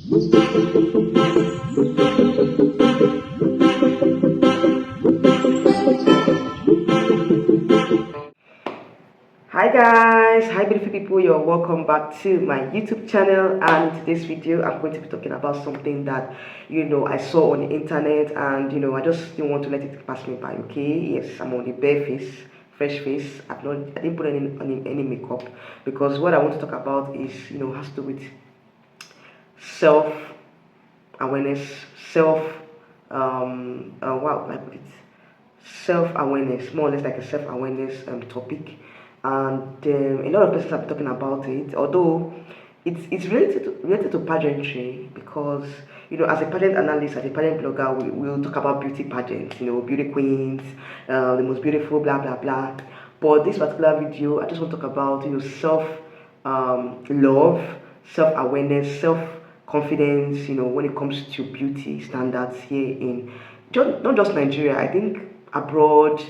Hi guys, hi beautiful people, you're welcome back to my YouTube channel. And in today's video I'm going to be talking about something that I saw on the internet, and I just didn't want to let it pass me by. Okay, yes, I'm on the bare face, fresh face. I didn't put any makeup, because what I want to talk about is has to do with self awareness, self what I put it, self awareness, more or less like a self awareness topic. And a lot of persons have been talking about it, although it's related to pageantry, because as a pageant analyst, as a pageant blogger, we'll talk about beauty pageants, beauty queens, the most beautiful, blah blah blah. But this particular video, I just want to talk about self love, self awareness, self confidence, when it comes to beauty standards here in not just Nigeria, I think abroad,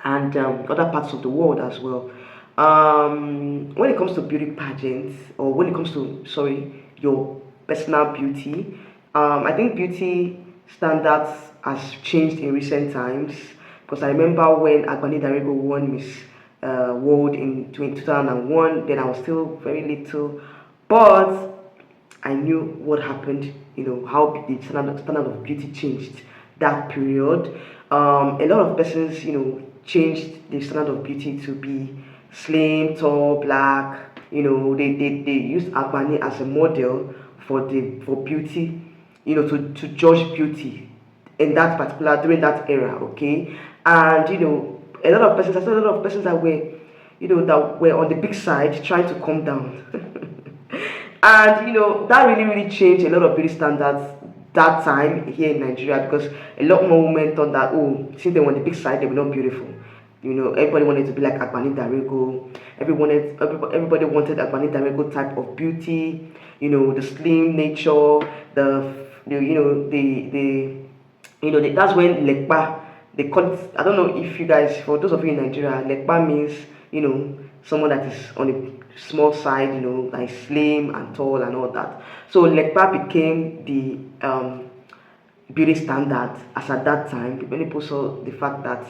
and other parts of the world as well. When it comes to beauty pageants, or when it comes to, sorry, your personal beauty, I think beauty standards has changed in recent times, because I remember when Agbani Darego won Miss World in 2001. Then I was still very little, but I knew what happened, how the standard of beauty changed that period. A lot of persons, changed the standard of beauty to be slim, tall, black. They used Agbani as a model for beauty, to judge beauty in that particular, during that era, okay? And a lot of persons, I saw a lot of persons that were, that were on the big side trying to come down. And that really changed a lot of beauty standards that time here in Nigeria, because a lot more women thought that, oh, since they were on the big side, they were not beautiful. Everybody wanted to be like Agbani Darego. Everybody wanted Agbani Darego type of beauty. The slim nature, that's when lekpa, they call it. I don't know if you guys, for those of you in Nigeria, lekpa means someone that is on the small side, like slim and tall and all that. So lekpa became the beauty standard as at that time. Many people saw the fact that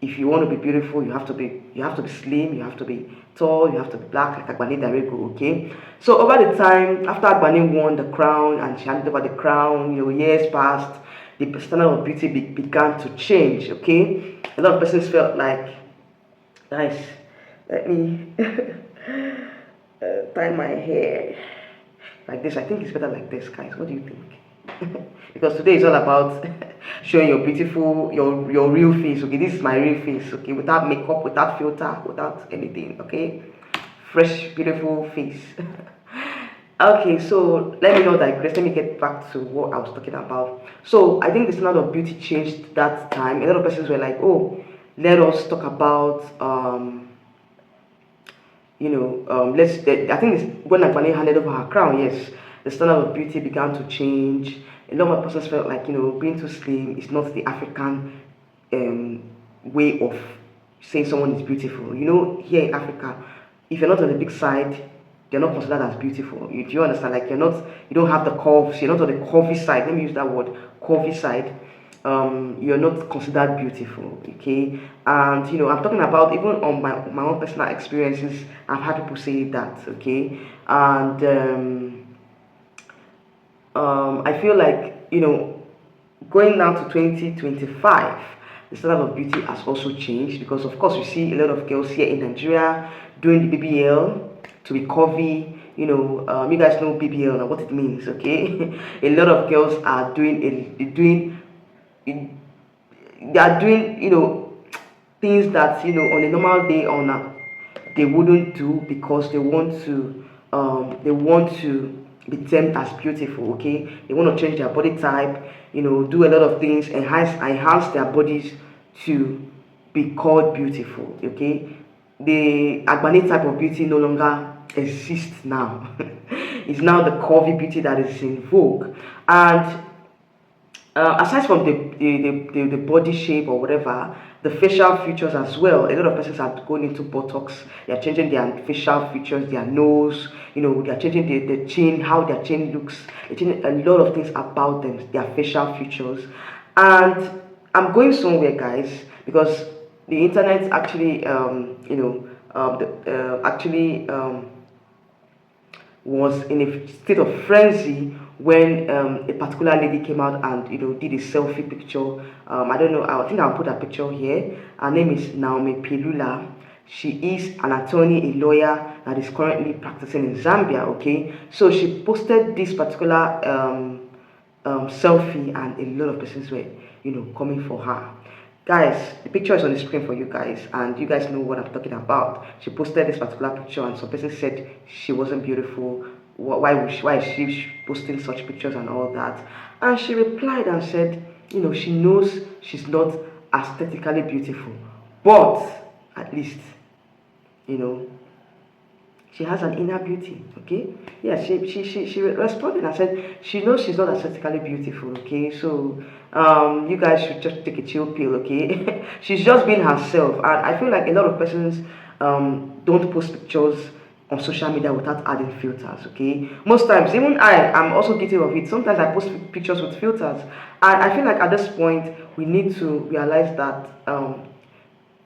if you want to be beautiful, you have to be slim, you have to be tall, you have to be black, like Agbani Darego. Okay, so over the time, after Agbani won the crown and she handed over the crown, years passed, the standard of beauty began to change. Okay, a lot of persons felt like, guys, let me tie my hair like this. I think it's better like this, guys. What do you think? Because today is all about showing your beautiful, your real face. Okay, this is my real face. Okay, without makeup, without filter, without anything. Okay, fresh, beautiful face. Okay, so let me not digress. Let me get back to what I was talking about. So I think the standard of beauty changed that time. A lot of persons were like, oh, let us talk about I think it's when Agbani handed over her crown. Yes, the standard of beauty began to change. A lot of persons felt like being too slim is not the African way of saying someone is beautiful. Here in Africa, if you're not on the big side, you're not considered as beautiful. Do you understand? Like, you don't have the curves. You're not on the curvy side. Let me use that word, curvy side. You're not considered beautiful. Okay, and I'm talking about even on my own personal experiences. I've had people say that. Okay, and I feel like going now to 2025, the standard of beauty has also changed, because of course we see a lot of girls here in Nigeria doing the BBL to be curvy. You guys know BBL and what it means. Okay, a lot of girls are they are doing things that on a normal day they wouldn't do, because they want to be termed as beautiful. Okay, they want to change their body type, do a lot of things, enhance their bodies to be called beautiful. Okay, the Agbani type of beauty no longer exists now. It's now the curvy beauty that is in vogue. And aside from the body shape or whatever, the facial features as well. A lot of persons are going into Botox. They are changing their facial features, their nose. They are changing the chin, how their chin looks. They're changing a lot of things about them, their facial features. And I'm going somewhere, guys, because the internet actually, actually was in a state of frenzy when a particular lady came out and did a selfie picture. I don't know. I think I'll put a picture here. Her name is Naomipilula. She is an attorney, a lawyer that is currently practicing in Zambia. Okay, so she posted this particular selfie, and a lot of persons were coming for her. Guys, the picture is on the screen for you guys, and you guys know what I'm talking about. She posted this particular picture, and some person said she wasn't beautiful. Why is she posting such pictures and all that? And she replied and said, she knows she's not aesthetically beautiful, but at least, she has an inner beauty. Okay, yeah, she responded and said she knows she's not aesthetically beautiful. Okay, so you guys should just take a chill pill. Okay, she's just being herself, and I feel like a lot of persons don't post pictures on social media without adding filters. Okay, most times even I'm also guilty of it. Sometimes I post pictures with filters, and I feel like at this point we need to realize that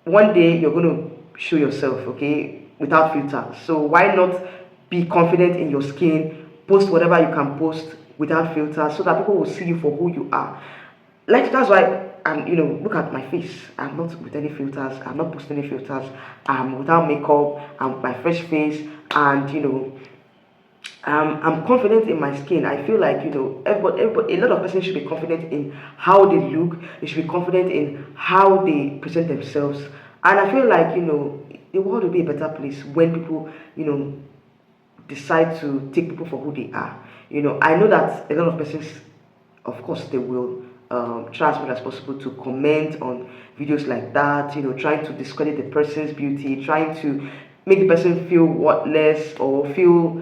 one day you're going to show yourself, okay, without filters. So why not be confident in your skin, post whatever you can post without filters, so that people will see you for who you are. Like, that's why I'm, look at my face. I'm not with any filters. I'm not posting any filters. I'm without makeup. I'm with my fresh face, and I'm confident in my skin. I feel like everybody, a lot of persons should be confident in how they look. They should be confident in how they present themselves. And I feel like the world will be a better place when people decide to take people for who they are. I know that a lot of persons, of course, they will try as much as possible to comment on videos like that. Trying to discredit the person's beauty, trying to make the person feel worthless, or feel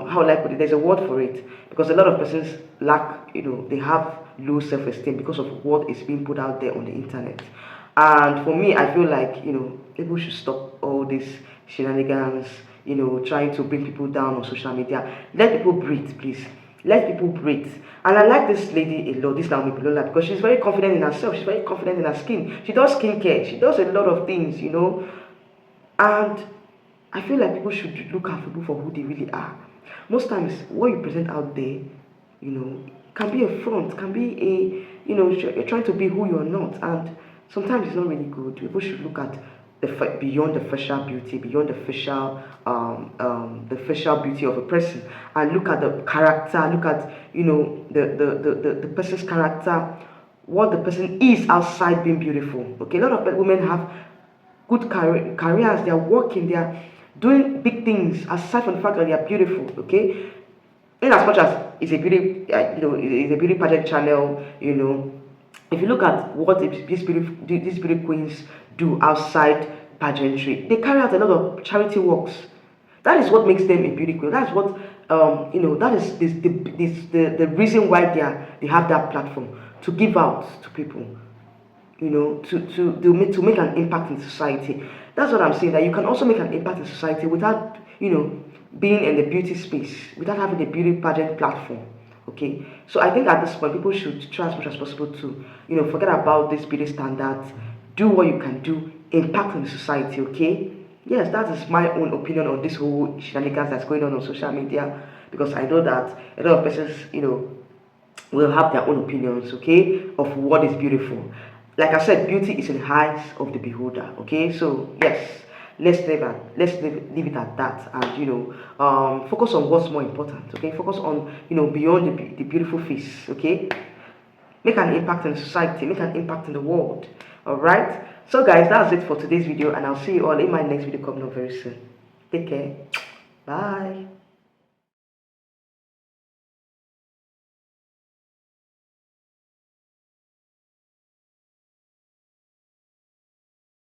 how like there's a word for it, because a lot of persons lack, they have low self-esteem because of what is being put out there on the internet. And for me, I feel like people should stop all these shenanigans, trying to bring people down on social media. Let people breathe, please. Let people breathe. And I like this lady a lot, this naomipilula, because she's very confident in herself. She's very confident in her skin. She does skincare. She does a lot of things, And I feel like people should look at people for who they really are. Most times, what you present out there, can be a front, can be you're trying to be who you're not, and sometimes it's not really good. People should look at beyond the facial beauty, beyond the facial beauty of a person, and look at the character. Look at the person's character, what the person is outside being beautiful. Okay, a lot of women have good careers. They are working. They are doing big things aside from the fact that they are beautiful. Okay, in as much as it's a beauty, it's a beauty pageant channel. If you look at what these beauty queens do outside pageantry, they carry out a lot of charity works. That is what makes them a beauty queen. That's what that is the reason why they have that platform to give out to people. To make an impact in society. That's what I'm saying. That you can also make an impact in society without being in the beauty space, without having a beauty pageant platform. Okay, so I think at this point people should try as much as possible to forget about these beauty standards, do what you can do, impact in the society. Okay, yes, that is my own opinion on this whole shenanigans that's going on social media, because I know that a lot of persons will have their own opinions, okay, of what is beautiful. Like I said, beauty is in the eyes of the beholder. Okay, so yes, leave it at that, and focus on what's more important. Okay, focus on beyond the beautiful face. Okay, make an impact in society, make an impact in the world. All right, so guys, that's it for today's video, and I'll see you all in my next video coming up very soon. Take care. Bye.